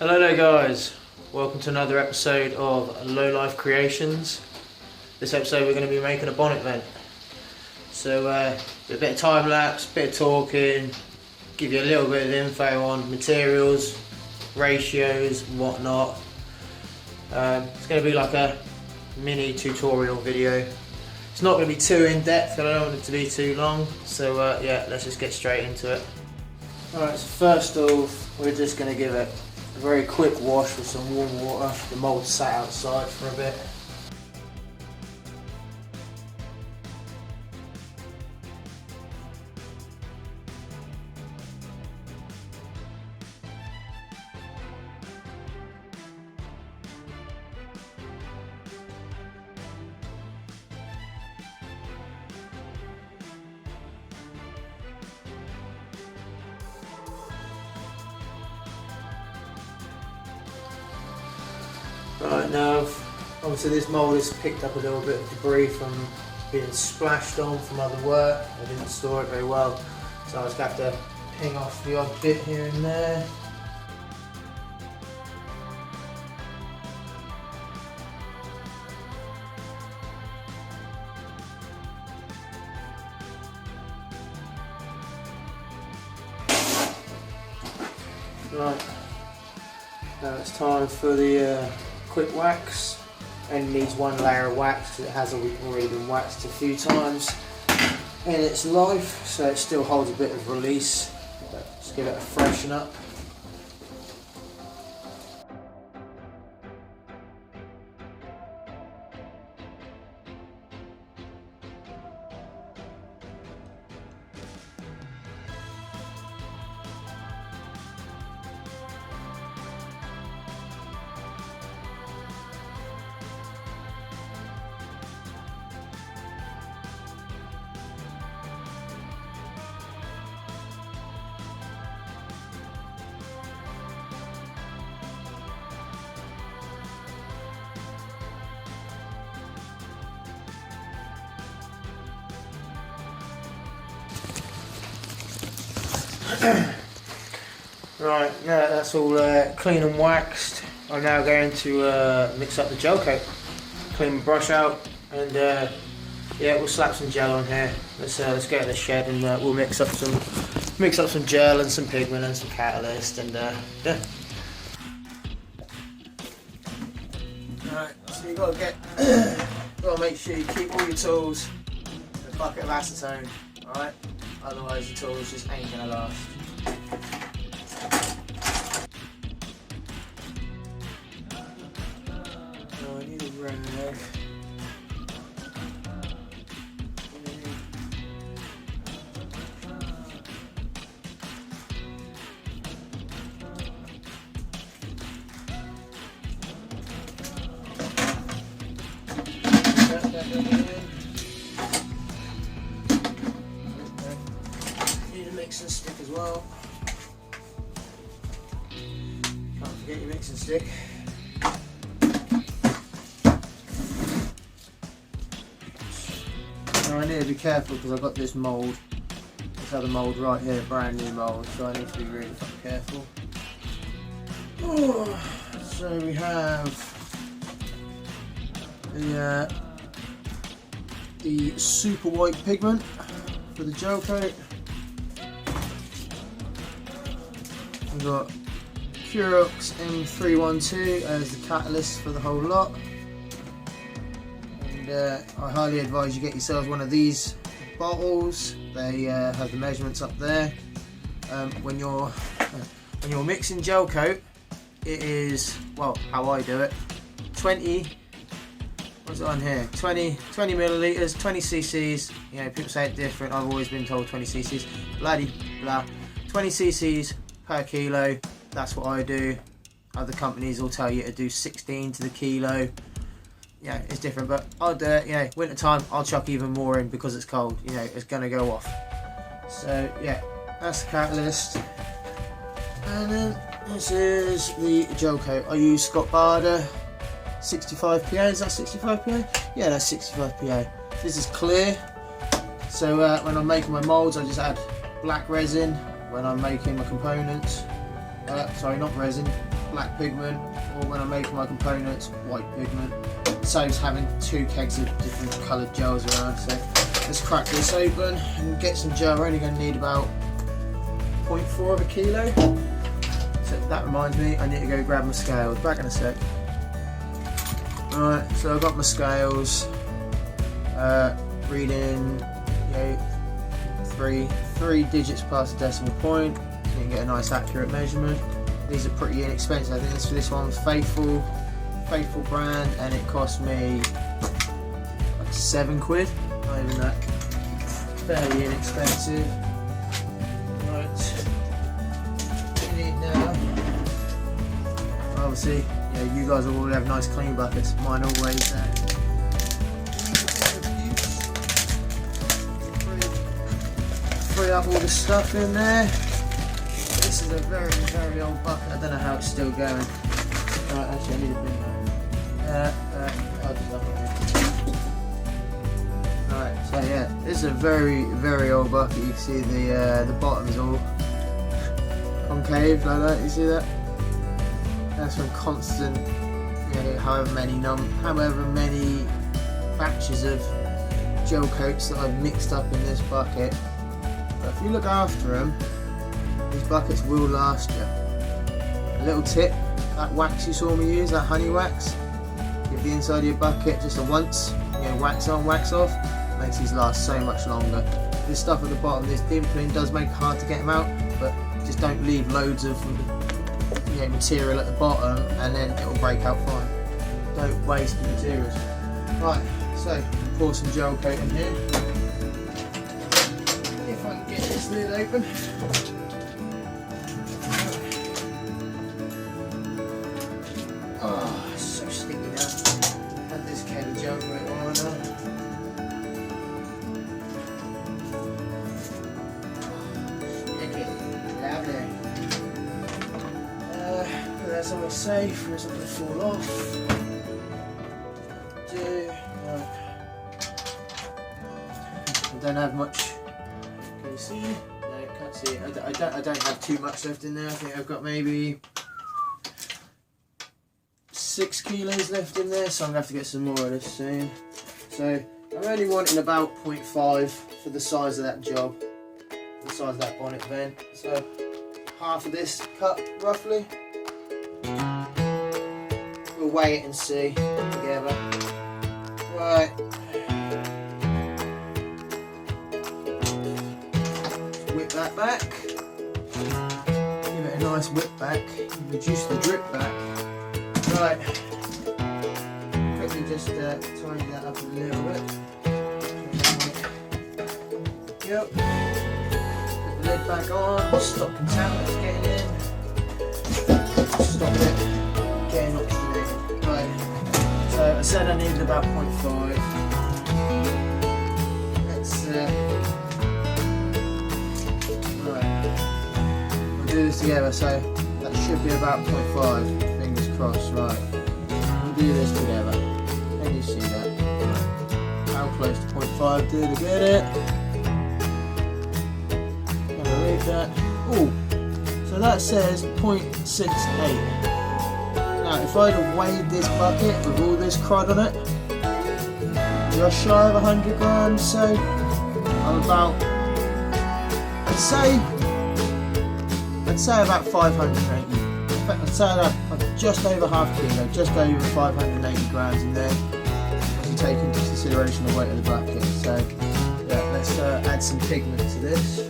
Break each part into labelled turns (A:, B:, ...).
A: Hello there guys, welcome to another episode of Low Life Creations. This episode we're going to be making a bonnet vent. So a bit of time lapse, bit of talking, give you a little bit of info on materials, ratios and whatnot. It's going to be like a mini tutorial video. It's not going to be too in depth and I don't want it to be too long, so yeah, let's just get straight into it. Alright, so first off we're just going to give it a very quick wash with some warm water. The mould sat outside for a bit. Right, now obviously this mould has picked up a little bit of debris from being splashed on from other work. I didn't store it very well, so I just have to ping off the odd bit here and there. Right, now it's time for the quick wax. Only needs one layer of wax because it has already been waxed a few times in its life, so it still holds a bit of release. Just give it a freshen up. Right, now that's all clean and waxed, I'm now going to mix up the gel coat. Clean my brush out and yeah, we'll slap some gel on here. Let's get in the shed and we'll mix up some gel and some pigment and some catalyst and yeah. Alright, so you gotta make sure you keep all your tools in a bucket of acetone, alright? Otherwise the tools just ain't gonna last. Oh, I need a rag. Need a mixing stick as well. Can't forget your mixing stick. Now I need to be careful because I've got this mould, this other mould right here, brand new mould, so I need to be really fucking careful. Oh, so we have the super white pigment for the gel coat. We've got Purox M312 as the catalyst for the whole lot. And I highly advise you get yourselves one of these bottles. They have the measurements up there. When you're mixing gel coat, it is, well, how I do it, 20, what's it on here, 20 millilitres, 20 cc's, you know, people say it different, I've always been told 20 cc's, bloody blah, 20 cc's per kilo, that's what I do. Other companies will tell you to do 16 to the kilo. Yeah, it's different, but I'll do it, you know, winter time, I'll chuck even more in because it's cold, you know, it's gonna go off. So yeah, that's the catalyst. And then this is the gel coat. I use Scott Barder 65 PA, is that 65 PA? Yeah, that's 65 PA. This is clear, so when I'm making my moulds I just add black resin when I'm making my components. Sorry, not resin, black pigment, or when I make my components, white pigment. Saves having 2 kegs of different coloured gels around. So let's crack this open and get some gel. We're only going to need about 0.4 of a kilo. So that reminds me, I need to go grab my scales. Back in a sec. Right, so I've got my scales. Reading, you know, three digits past the decimal point, so you can get a nice accurate measurement. These are pretty inexpensive. I think this one's Faithful brand, and it cost me like £7. Not even that. Fairly inexpensive. Right. You need now. Obviously, you guys will all have nice clean buckets. Mine always. Free up all the stuff in there. This is a very, very old bucket. I don't know how it's still going. Right, actually, I need a bin now. I'll just up it here. Right, so yeah, this is a very, very old bucket. You can see the bottom is all concave like that. You see that? That's from constant, however many batches of gel coats that I've mixed up in this bucket. But if you look after them, these buckets will last you. A little tip, that wax you saw me use, that honey wax, give the inside of your bucket just a once, wax on, wax off, makes these last so much longer. This stuff at the bottom, this dimpling does make it hard to get them out, but just don't leave loads of material at the bottom and then it will break out fine. Don't waste the materials. Right, so pour some gel coat in here. If I can get this lid open. Oh, it's so sticky now. Had this keg of gel coat on now. Lovely. That's always safe, it's not going to fall off. Right. I don't have much. Can you see? No, can't see it. I don't have too much left in there. I think I've got maybe 6 kilos left in there, so I'm going to have to get some more of this soon. So I'm only wanting about 0.5 for the size of that job, the size of that bonnet vent. So half of this cup roughly. We'll weigh it and see together. Right. Whip that back. Give it a nice whip back. Reduce the drip back. Right. Quickly just tidy that up a little bit. Yep. Put the lid back on. Stop contaminants getting in. Stop it. Getting oxygenated. Right. So I said I needed about 0.5. Let's right. We'll do this together. So that should be about 0.5. Fingers crossed. Right. We'll do this together. Can you see that? Right. How close to 0.5 do to get it? Can I read that? Oh. So that says 0.68. Now, if I'd have weighed this bucket with all this crud on it, just shy of 100 grams, so I'm about, I'd say about 580. In fact, I'd say about just over half kilo, just over 580 grams in there, if you take into consideration the weight of the bucket. So, yeah, let's add some pigment to this.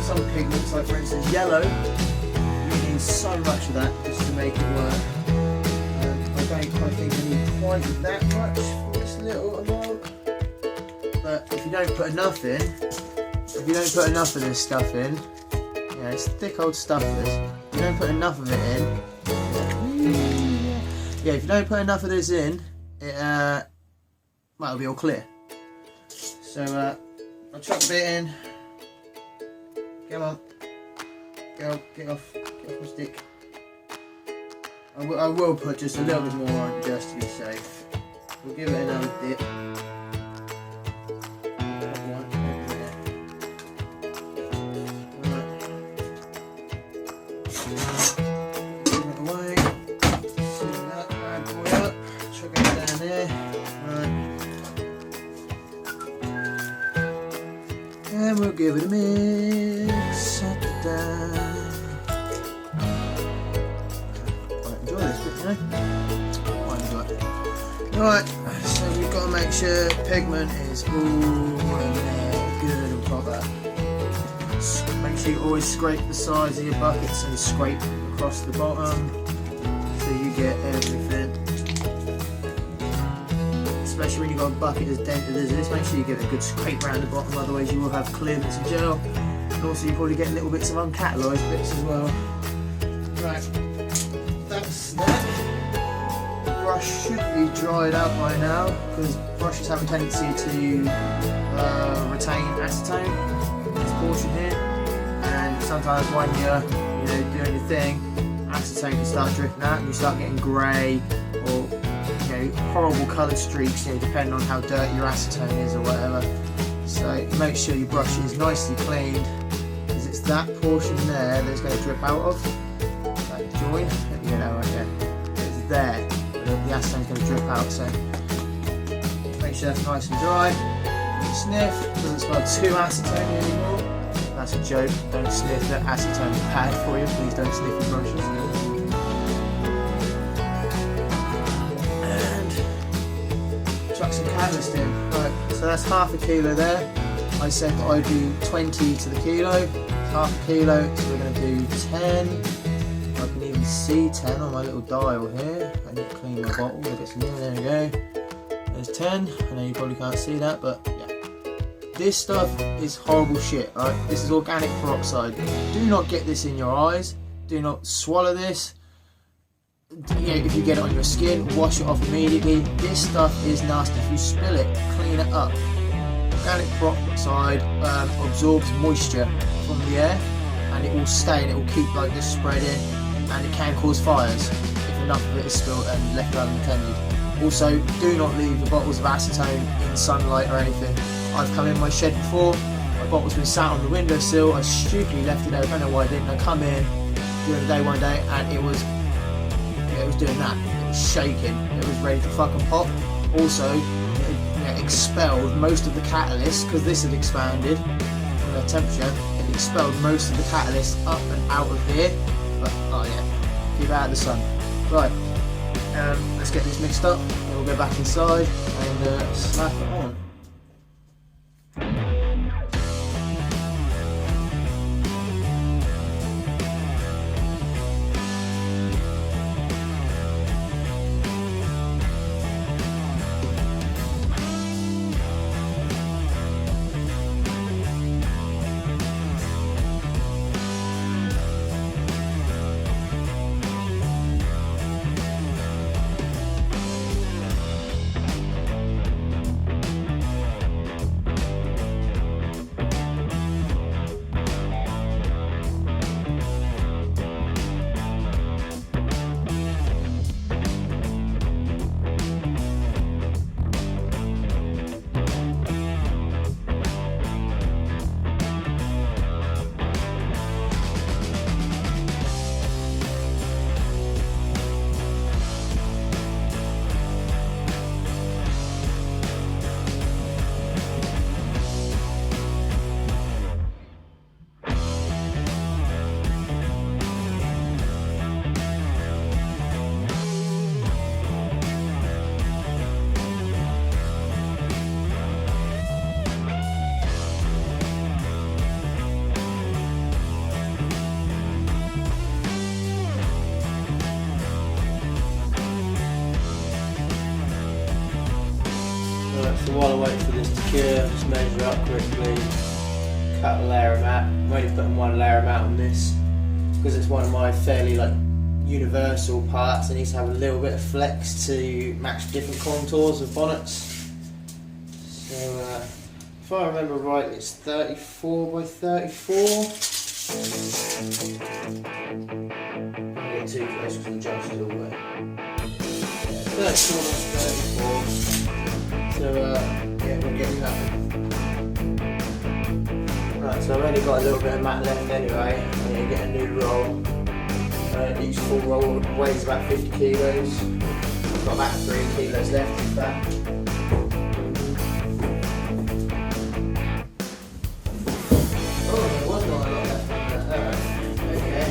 A: Some pigments, like for instance yellow, you need so much of that just to make it work. I don't quite think I need quite that much for this little amount. But if you don't put enough in, if you don't put enough of this stuff in, it's thick old stuff this. If you don't put enough of it in, if you don't put enough of this in, it'll be all clear. So I'll chuck a bit in. Come on. Go, get off my stick. I will put just a little bit more on just to be safe. We'll give it another dip. And we'll give it a mix. Quite enjoy this bit, you know. Quite enjoy it. Right, so we've got to make sure pigment is all in there, good and proper. Make sure you always scrape the sides of your buckets and scrape across the bottom so you get everything. Especially when you've got a bucket as dented as this, make sure you give it a good scrape around the bottom, otherwise you will have clear bits of gel. And also you probably get little bits of uncatalyzed bits as well. Right, that's that. The brush should be dried out by now, because brushes have a tendency to retain acetone in this portion here. And sometimes when you're doing your thing, acetone can start drifting out and you start getting grey or horrible coloured streaks, depending on how dirty your acetone is or whatever. So make sure your brush is nicely cleaned, because it's that portion there that's going to drip out of that joint. Right there. It's there. The acetone's going to drip out. So make sure that's nice and dry. Sniff. Doesn't smell too acetone anymore. That's a joke. Don't sniff. That acetone is bad for you. Please don't sniff your brushes. Chuck some catalyst in. Right, so that's half a kilo there. I said that I do 20 to the kilo. Half a kilo, so we're going to do 10. I can even see 10 on my little dial here. I need to clean my bottle. There we go. There's 10. I know you probably can't see that, but yeah. This stuff is horrible shit, right? This is organic peroxide. Do not get this in your eyes. Do not swallow this. If you get it on your skin, wash it off immediately. This stuff is nasty. If you spill it, clean it up. Organic peroxide absorbs moisture from the air, and it will stay and it will keep like this spreading, and it can cause fires if enough of it is spilled and left unattended. Also, do not leave the bottles of acetone in sunlight or anything. I've come in my shed before, my bottle's been sat on the windowsill, I stupidly left it there, I don't know why I didn't. I come in during the day one day and it was doing that. It was shaking. It was ready to fucking pop. Also, it expelled most of the catalyst, because this had expanded from the temperature. It expelled most of the catalyst up and out of here. But oh yeah, keep it out of the sun. Right, let's get this mixed up. And we'll go back inside and slap it on. So while I wait for this to cure, just measure up quickly, cut a layer of mat. I'm only putting one layer of mat on this because it's one of my fairly universal parts. It needs to have a little bit of flex to match different contours of bonnets. So If I remember rightly, it's 34 by 34. Don't get too close because the job's still wet. Yeah, 34 by 34. So yeah, we'll get that. Right, so I've only got a little bit of mat left anyway. I need to get a new roll. Each full roll weighs about 50 kilos. I've got about 3 kilos left of that. Oh, there was not a lot left on that. Okay.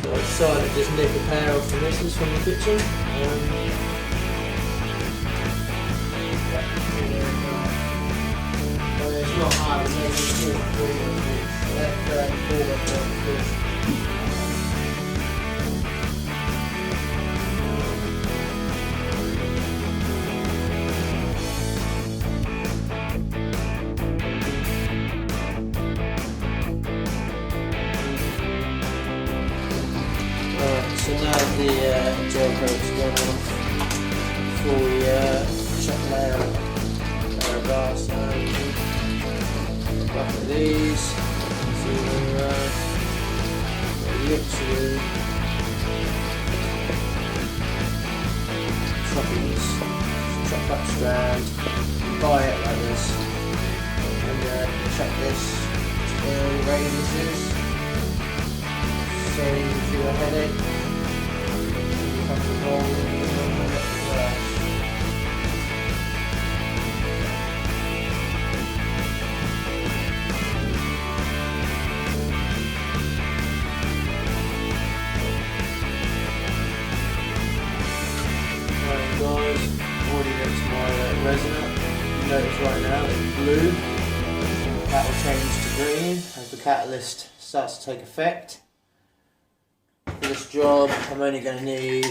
A: So I decided to just nip a pair off the missus from the kitchen. It's not hard, it's maybe 2 or 3 so now the gel coat's gone off before we chuck the layer of glass down. A couple of these, so literally chop up strand, buy it like this, and chuck this in radiuses, save you a headache. Guys, already mixed my resin up. You notice right now it's blue. That will change to green as the catalyst starts to take effect. For this job, I'm only going to need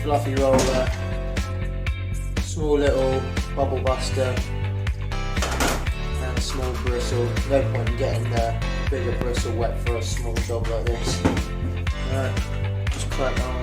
A: fluffy roller, small little bubble buster, and a small bristle. No point in getting the bigger bristle wet for a small job like this. Alright, just crack on.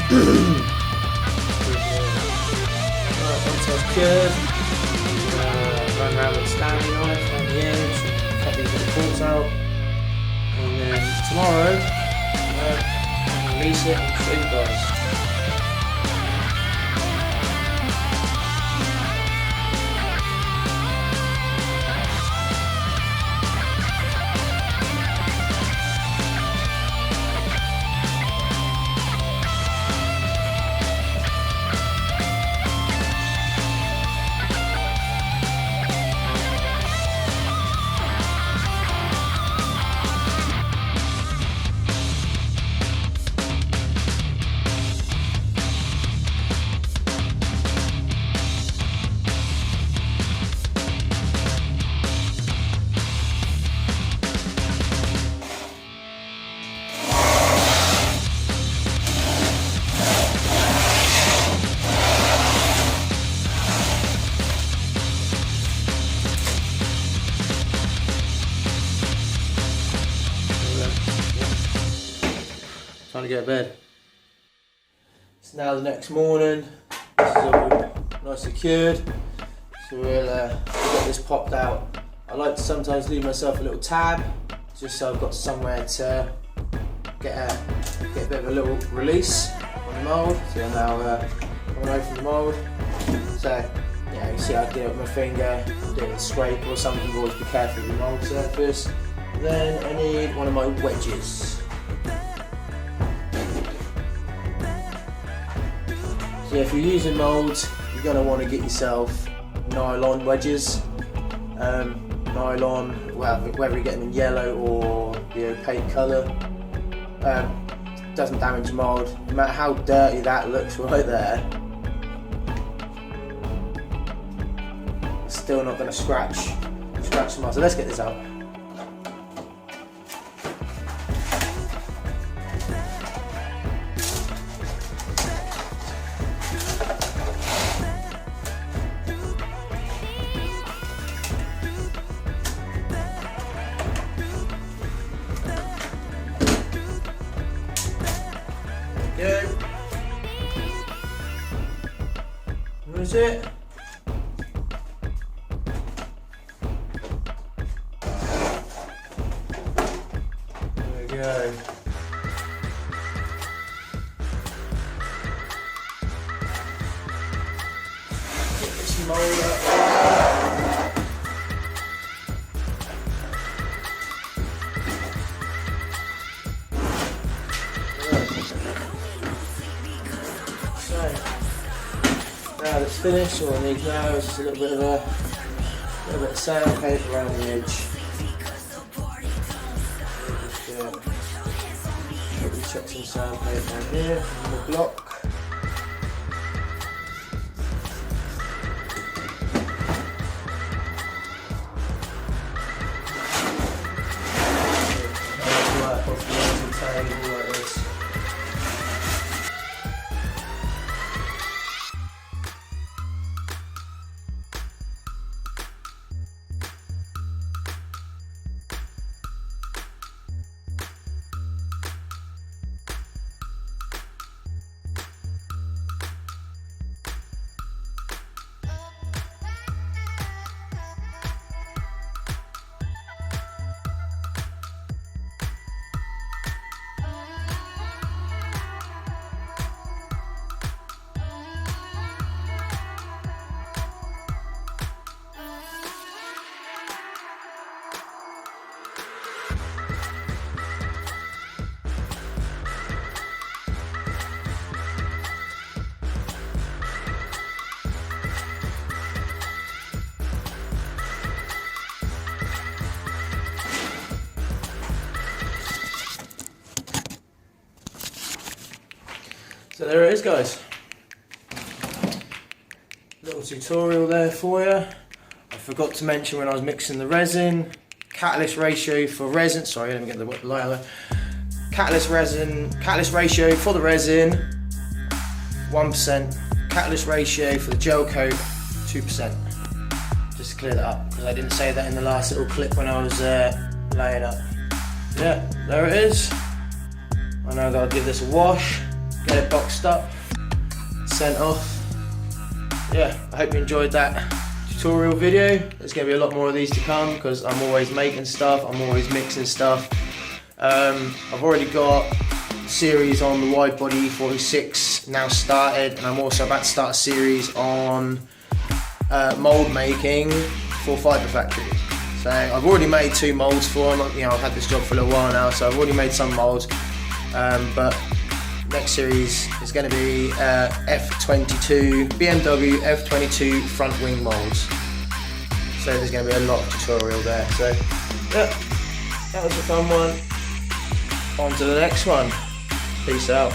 A: Once that's cured, run around with a Stanley knife around the edge, cut these little cords out, and then tomorrow I'll release it and show you guys. Time to go to bed. It's now the next morning. This is all nicely cured. So we'll get this popped out. I like to sometimes leave myself a little tab, just so I've got somewhere to get a bit of a little release on the mould. So I'm now coming away from the mould. So yeah, you see I do it with my finger, do it with a scraper or something. Always be careful with the mould surface. Then I need one of my wedges. So if you're using moulds, you're going to want to get yourself nylon wedges. Nylon, whether you get them in yellow or the opaque colour, doesn't damage your mould. No matter how dirty that looks right there, it's still not going to scratch the mould. So let's get this out. Go. Where is it? There we go. Get this mould up. Now that's finished, all I need now is just a little bit of sandpaper around the edge. Just chuck some sandpaper down here on the block. Work off the table like this. So there it is, guys. Little tutorial there for you. I forgot to mention when I was mixing the resin, catalyst ratio for resin, sorry, let me get the light out there. Catalyst ratio for the resin, 1%. Catalyst ratio for the gel coat, 2%. Just to clear that up, because I didn't say that in the last little clip when I was laying up. Yeah, there it is. I know I've got to give this a wash, get it boxed up, sent off. Yeah, I hope you enjoyed that tutorial video. There's going to be a lot more of these to come because I'm always making stuff, I'm always mixing stuff. I've already got a series on the wide body E46 now started, and I'm also about to start a series on mould making for Fibre Factory. So I've already made 2 moulds for them. You know, I've had this job for a little while now, so I've already made some moulds. But next series is going to be F22 BMW F22 front wing moulds. So there's going to be a lot of tutorial there. So yeah, that was a fun one. On to the next one. Peace out.